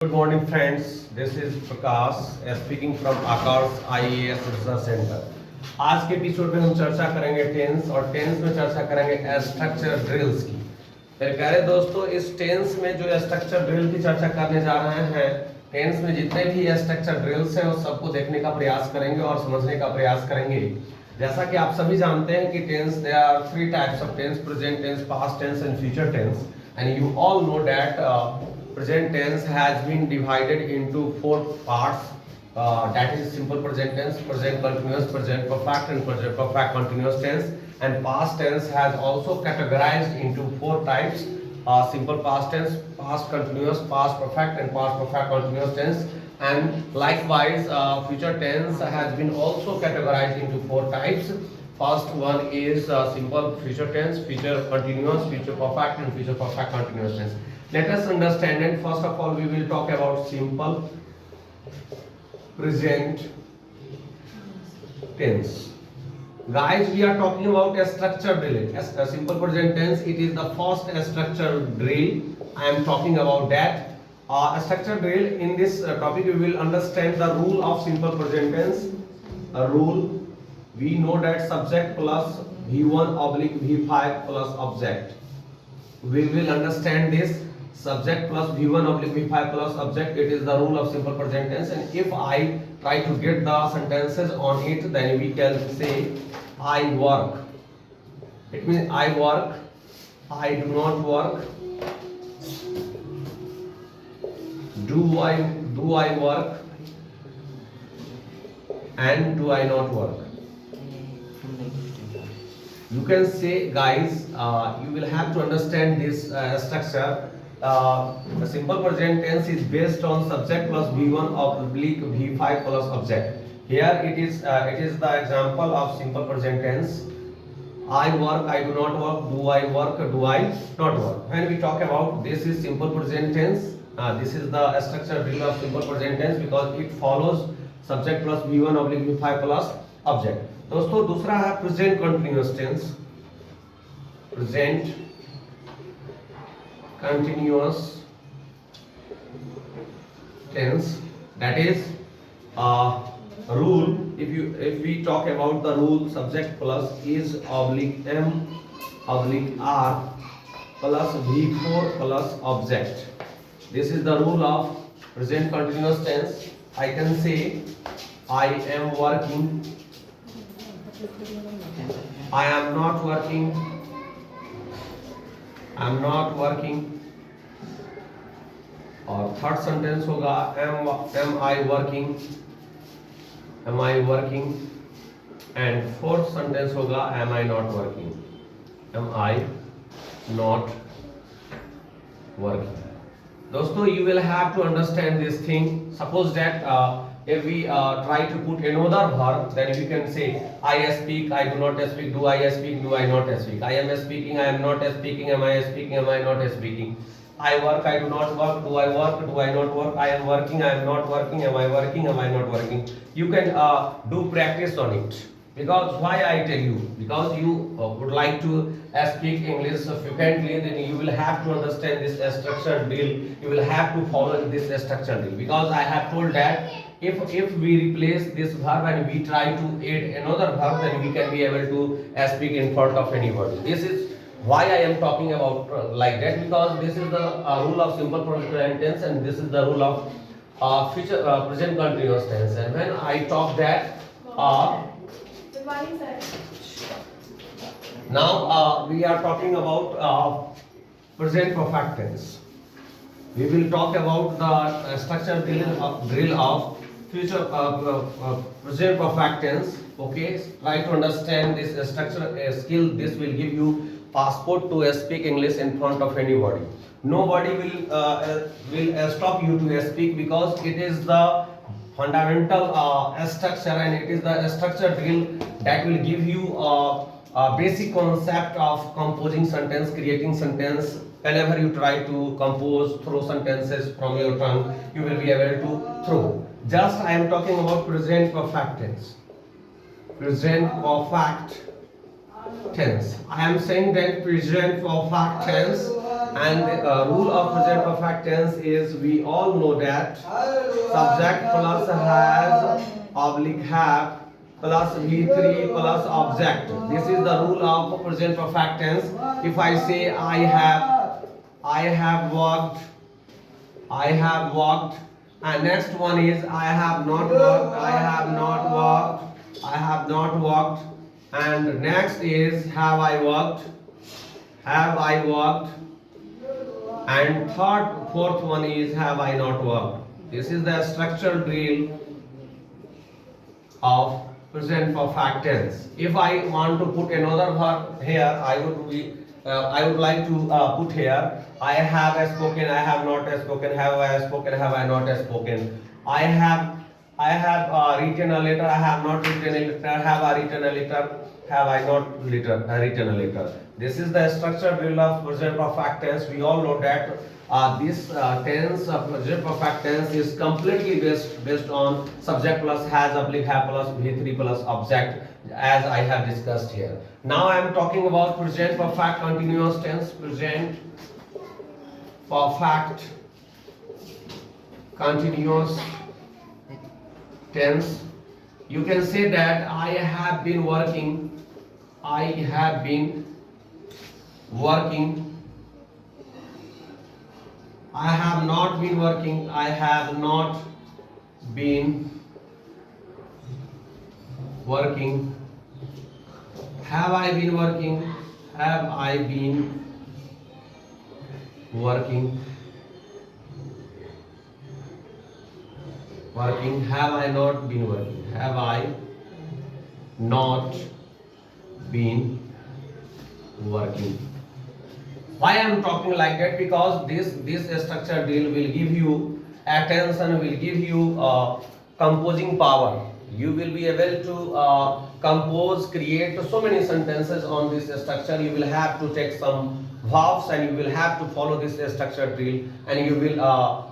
Good morning friends, this is Prakash speaking from Akash IAS Research Center। आज के episode में हम चर्चा करेंगे टेंस और टेंस में चर्चा करेंगे स्ट्रक्चर ड्रिल्स की। मेरे प्यारे दोस्तों, इस टेंस में जो स्ट्रक्चर ड्रिल की चर्चा करने जा रहे हैं, टेंस में जितने भी स्ट्रक्चर ड्रिल्स हैं उस सबको देखने का प्रयास करेंगे और समझने का प्रयास करेंगे। जैसा कि आप सभी जानते हैं कि tense there are three types of tense: present tense, past tense and future tense. And you all know that present tense has been divided into four parts, that is simple present tense, present continuous, present perfect and present perfect continuous tense. And past tense has also categorized into four types: simple past tense, past continuous, past perfect and past perfect continuous tense. And likewise future tense has been also categorized into four types. First one is simple future tense, future continuous, future perfect and future perfect continuous tense. Let us understand, and first of all we will talk about simple present tense. Guys, we are talking about a structure drill. A simple present tense, it is the first structure drill. I am talking about that. A structure drill. In this topic we will understand the rule of simple present tense. A rule, we know that subject plus V1 oblique V5 plus object. We will understand this. Subject plus V1 oblique V5 plus object, it is the rule of simple present tense. And if I try to get the sentences on it, then we can say I work. It means I work, I do not work, do I work, and do I not work. You can say, guys, you will have to understand this structure. The simple present tense is based on subject plus V1 oblique V5 plus object. Here it is the example of simple present tense. I work, I do not work, do I work, do I not work. When we talk about this is simple present tense, this is the structure drill of simple present tense because it follows subject plus V1 oblique V5 plus object. दोस्तों, दूसरा है present continuous tense. Present continuous tense, that is rule. If we talk about the rule, subject plus is oblique M oblique R plus V4 plus object. This is the rule of present continuous tense. I can say I am working, I am not working, I am not working. और third sentence होगा am I working, am I working. And fourth sentence होगा am I not working, am I not working. दोस्तों, you will have to understand this thing. Suppose that if we try to put another verb, then we can say I speak, I do not speak, do I speak, do I not speak. I am speaking, I am not speaking, am I speaking, am I not speaking. I work, I do not work, do I work, do I not work. I am working, I am not working, am I working, am I not working. You can do practice on it. Because why I tell you? Because you would like to speak English fluently, then you will have to understand this structure drill. You will have to follow this structure drill. Because I have told that if we replace this verb and we try to add another verb, then we can be able to speak in front of anybody. This is why I am talking about like that, because this is the rule of simple present tense and this is the rule of future present continuous tense. And when I talk that now we are talking about present perfect tense. We will talk about the structure drill of future present perfect tense. Okay, try to understand this structure skill. This will give you passport to speak English in front of anybody. Nobody will stop you to speak, because it is the fundamental structure and it is the structure drill that will give you a basic concept of composing sentence, creating sentence. Whenever you try to compose, throw sentences from your tongue, you will be able to throw. Just I am talking about present perfect tense. Present perfect tense. I am saying that present perfect tense And the rule of present perfect tense is, we all know that subject plus has oblique have plus V3 plus object. This is the rule of present perfect tense. If I say I have worked, and next one is I have not worked, I have not worked, and next is have I worked, and fourth one is have I not worked. This is the structural drill of present perfect tense. If I want to put another verb here, I would like to put here I have spoken, I have not spoken, have I spoken, have I not spoken. I have written a letter, I have not written a letter, have I written a letter, have I not written a letter. This is the structured drill of present perfect tense. We all know that this tense of present perfect tense is completely based on subject plus has oblique have plus V3 plus object, as I have discussed here. Now I am talking about present perfect continuous tense. Present perfect continuous tense. You can say that I have been working, I have been working, I have not been working, I have not been working, have I been working, have I been working, have I not been working, have I not been working. Why I am talking like that? Because this structure drill will give you attention, will give you composing power. You will be able to compose, create so many sentences on this structure. You will have to take some verbs and you will have to follow this structure drill, and you will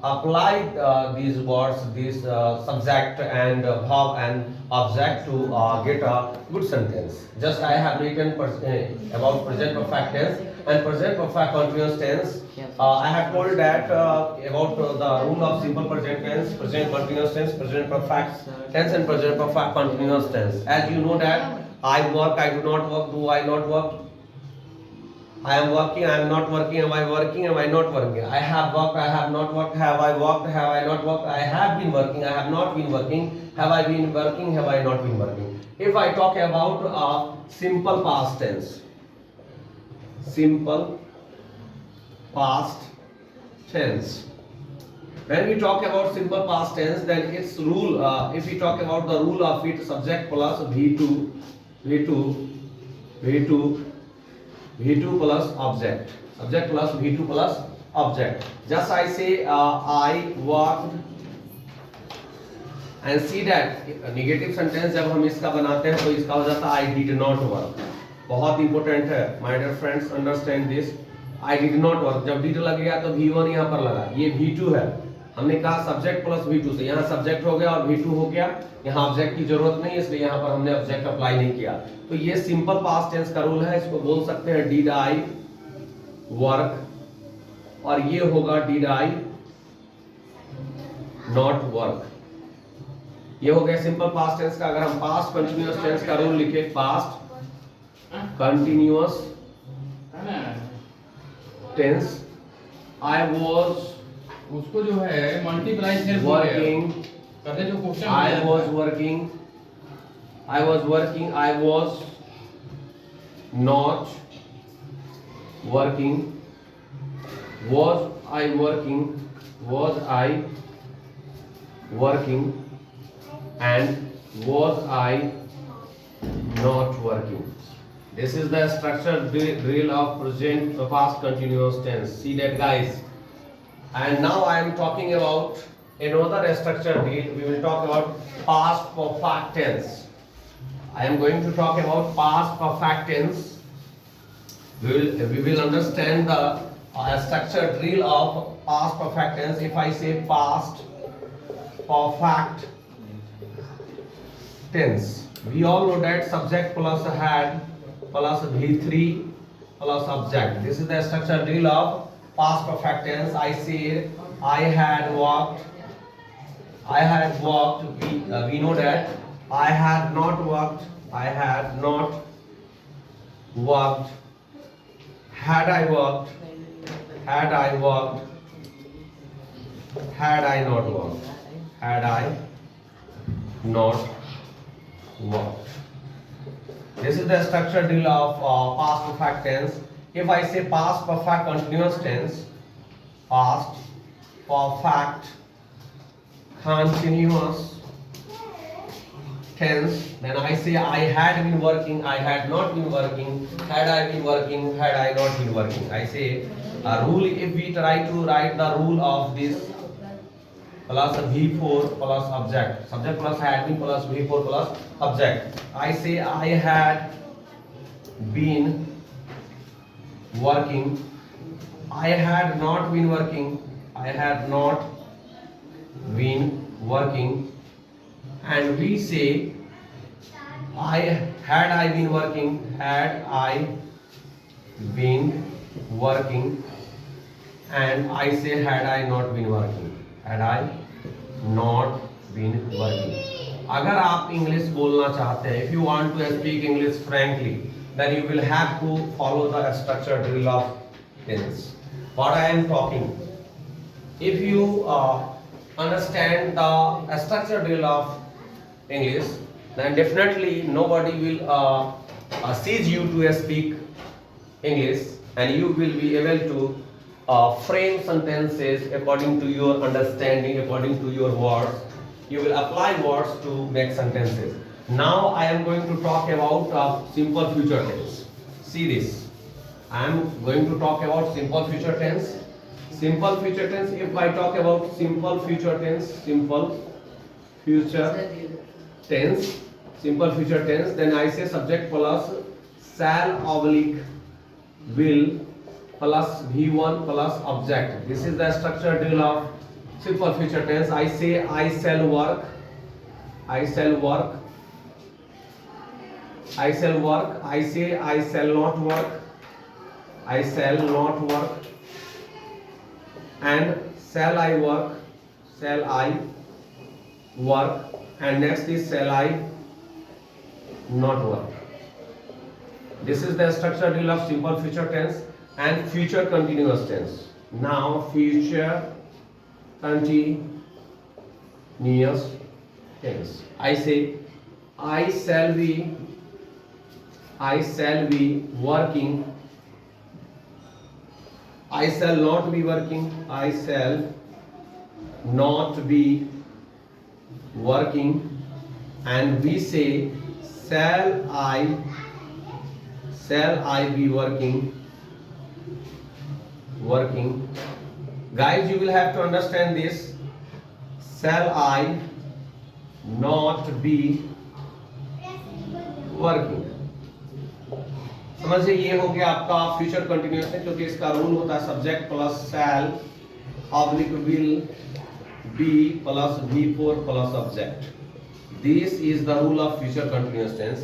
apply these words, this subject and verb and object to get a good sentence. Just I have written about present perfect tense and present perfect continuous tense. I have told that about the rule of simple present tense, present continuous tense, present perfect tense and present perfect continuous tense. As you know that I work, I do not work, do I not work, I am working, I am not working, am I working, am I not working, I have worked, I have not worked, have I worked, have I not worked, I have been working, I have not been working, have I been working, have I not been working. If I talk about simple past tense, simple past tense. When we talk about simple past tense, then its rule, if we talk about the rule of it, subject plus V2 plus object, subject plus V2 plus object. Just I say I worked, and see that negative sentence जब हम इसका बनाते हैं तो इसका हो जाता है I did not work. बहुत इंपॉर्टेंट है my dear friends, understand this. I did not work, जब did लग गया तो V1 यहाँ पर लगा, ये V2 है. हमने कहा सब्जेक्ट प्लस V2 से, यहाँ सब्जेक्ट हो गया और V2 हो गया, यहाँ ऑब्जेक्ट की जरूरत नहीं, इसलिए यहाँ पर हमने ऑब्जेक्ट अप्लाई नहीं किया. तो ये सिंपल पास्ट टेंस का रूल है, इसको बोल सकते हैं डिड आई वर्क, और ये होगा डिड आई नॉट वर्क. ये हो गया सिंपल पास्ट टेंस का. अगर हम पास्ट कंटिन्यूअस टेंस का रूल लिखे, past continuous tense, I was, उसको जो है मल्टीप्लाई से वर्किंग, करते जो question I was working, I was working, I was not working, was I working, was I working, and was I not working. This is the structured drill of present past continuous tense. See that, guys. And now I am talking about another structured drill. We will talk about past perfect tense. I am going to talk about past perfect tense. We will understand the structured drill of past perfect tense. If I say past perfect tense, we all know that subject plus had plus V3 plus object. This is the structured drill of past perfect tense, I say I had walked. I had walked. We know that I had not walked. I had not walked. Had I walked? Had I walked? Had I not walked? Had I not walked? This is the structure drill of past perfect tense. If I say past perfect continuous tense, past perfect continuous tense, then I say I had been working, I had not been working, had I been working, had I not been working. I say a rule, if we try to write the rule of this plus V4 plus object, subject plus had been plus V4 plus object. I say I had been working, I had not been working, I had not been working, and we say had I been working, had I been working, and I say had I not been working, had I not been working. अगर आप English बोलना चाहते हैं, if you want to speak English frankly, then you will have to follow the structure drill of tense. What I am talking, if you understand the structure drill of English, then definitely nobody will seize you to speak English, and you will be able to frame sentences according to your understanding, according to your words. You will apply words to make sentences. Now I am going to talk about simple future tense. See this. I am going to talk about simple future tense. Simple future tense. If I talk about simple future tense, simple future tense, then I say subject plus shall oblique will plus V1 plus object. This is the structure drill of simple future tense. I say I shall work, I shall work, I shall work. I say I shall not work, I shall not work, and shall I work, shall I work, and next is shall I not work. This is the structure drill of simple future tense and future continuous tense. Now future continuous tense. I say I shall be working, I shall not be working, I shall not be working, and we say shall I be working. Guys, you will have to understand this. Shall I not be working? समझिए, ये हो गया आपका future continuous है, क्योंकि इसका rule होता है subject plus shall oblique will be plus V4 plus object. This is the rule of future continuous tense.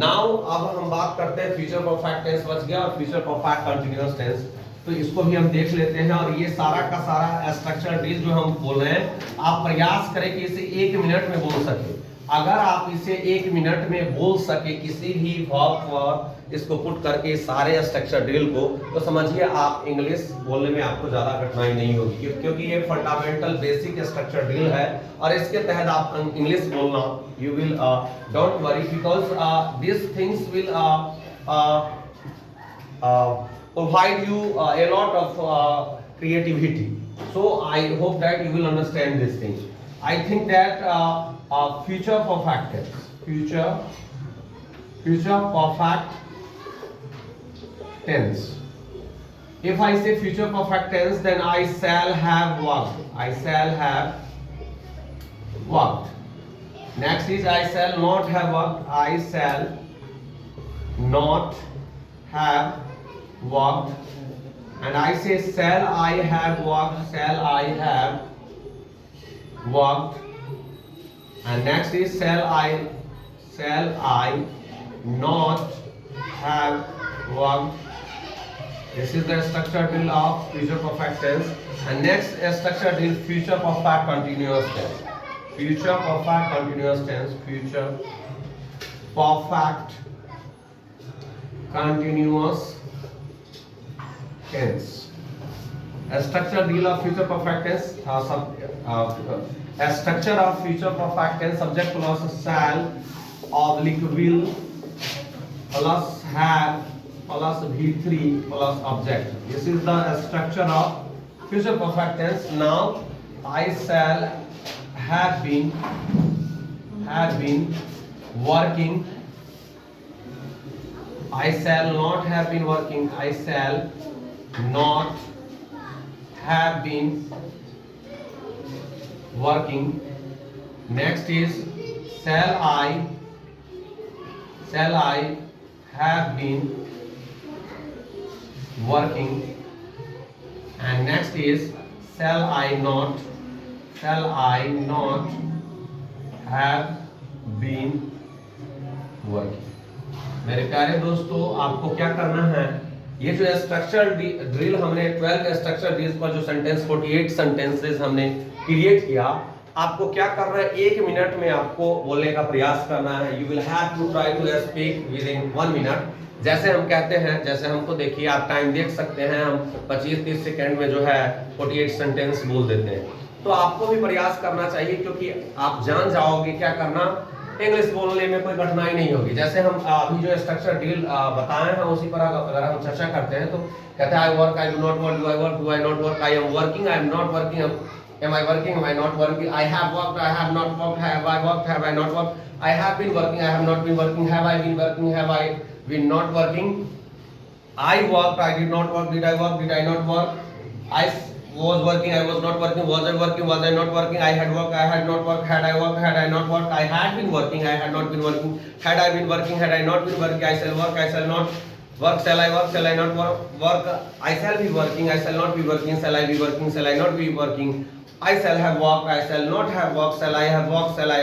Now अब हम बात करते हैं फ्यूचर परफेक्ट टेंस बच गया और फ्यूचर परफेक्ट कंटिन्यूअस टेंस. तो इसको भी हम देख लेते हैं, और ये सारा का सारा स्ट्रक्चर ड्रिल जो हम बोल रहे हैं, आप प्रयास करें कि इसे 1 मिनट में बोल सके. अगर आप इसे 1 मिनट में बोल सके किसी भी वर्ब पर इसको पुट करके सारे स्ट्रक्चर ड्रिल को, तो समझिए आप इंग्लिश बोलने में आपको ज्यादा कठिनाई नहीं होगी, क्योंकि ये फंडामेंटल बेसिक स्ट्रक्चर ड्रिल है और इसके तहत आप इंग्लिश बोलना, you will don't worry, because this things will provide you a lot of creativity. So I hope that you will understand this thing. I think that future perfect tense, future perfect tense. If I say future perfect tense, then I shall have worked, I shall have worked. Next is I shall not have worked, I shall not have worked, and I say shall I have worked, shall I have worked, and next is shall I not have worked, This is the structure drill of future perfect tense. And next structure drill, future perfect continuous tense. Future perfect continuous tense. Future perfect continuous tense. A structure drill of future perfect tense. A structure of future perfect tense. Subject plus shall oblique will plus have plus V3 plus object. This is the structure of future perfect tense. Now I shall have been working. I shall not have been working. I shall not have been working. Next is shall I have been working. And next is shall I not have been working. मेरे प्यारे दोस्तों, आपको क्या करना है, ये जो structure drill हमने 12 स्ट्रक्चर ड्रिल्स पर जो सेंटेंस 48 सेंटेंसेस हमने क्रिएट किया, आपको क्या करना है, 1 मिनट में आपको बोलने का प्रयास करना है. You will have to try to speak within 1 minute. जैसे हम कहते हैं, जैसे हमको देखिए, आप टाइम देख सकते हैं, हम 25-30 सेकेंड में जो है 48 सेंटेंस बोल देते हैं. तो आपको भी प्रयास करना चाहिए, क्योंकि आप जान जाओगे क्या करना, इंग्लिश बोलने में कोई कठिनाई नहीं होगी. जैसे हम अभी जो स्ट्रक्चर ड्रिल बताए हैं, उसी पर अगर हम चर्चा करते हैं, तो कहते हैं I work, I do not work, do I work, do I not work, I am working, I am not working, am I working, am I not working, I have worked, I have not worked, have I worked, have I not worked, I have been working, I have not been working, have I been working, have I been not working, I worked, I did not work, did I work, did I not work, I was working, I was not working, was I working, was I not working, I had worked, I had not worked, had I worked, had I not worked, I had been working, I had not been working, had I been working, had I not been working, I shall work, I shall not work, shall I work, shall I not work, I shall be working, I shall not be working, shall I be working, shall I not be working, I shall have worked, I shall not have worked, shall I have worked, shall I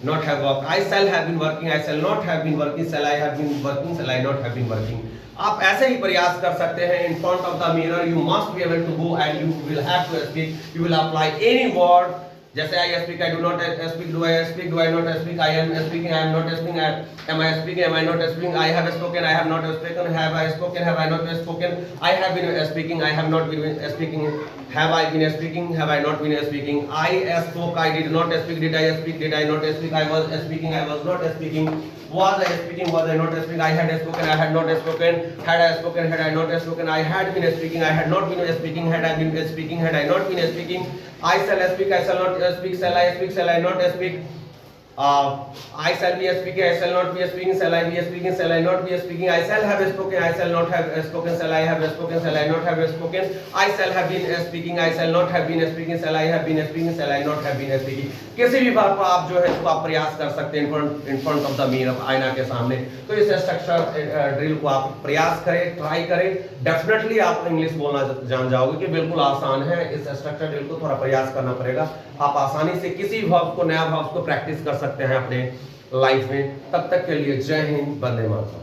not have worked, I shall have been working, I shall not have been working, shall I have been working, shall I not have been working. आप ऐसे ही प्रयास कर सकते हैं. In front of the mirror you must be able to go and you will have to speak. You will apply any word. जैसे I speak, I do not speak, do I speak, do I not speak, I am speaking, I am not speaking, am I speaking, am I not speaking, I have spoken, I have not spoken, have I spoken, have I not spoken, I have been speaking, I have not been speaking, have I been speaking, have I not been speaking, I spoke, I did not speak, did I speak, did I not speak, I was speaking, I was not speaking, was I speaking, was I not speaking, I had spoken, I had not spoken, had I spoken, had I not spoken, I had been speaking, I had not been speaking, had I been speaking, had I not been speaking, I shall speak, I shall not speak, shall I speak, shall I not speak, I shall be speaking, I shall not be speaking, shall I be speaking, shall I not be speaking, I shall have spoken, I shall not have spoken, shall I have spoken, shall I not have spoken, I shall have been speaking, I shall not have been speaking, shall I have been speaking, shall I not have been speaking. किसी भी बात पर आप जो है इसको आप प्रयास कर सकते हैं in front of the mirror, आईना के सामने. तो इस स्ट्रक्चर ड्रिल को आप प्रयास करें, ट्राई करें, डेफिनेटली आप इंग्लिश बोलना जान जाओगे कि बिल्कुल आसान है. इस स्ट्रक्चर ड्रिल को थोड़ा प्रयास करना पड़ेगा. आप आसानी से किसी वर्ब को, नया वर्ब को प्रैक्टिस कर सकते हैं अपने लाइफ में. तब तक के लिए जय हिंद, वंदे मातरम.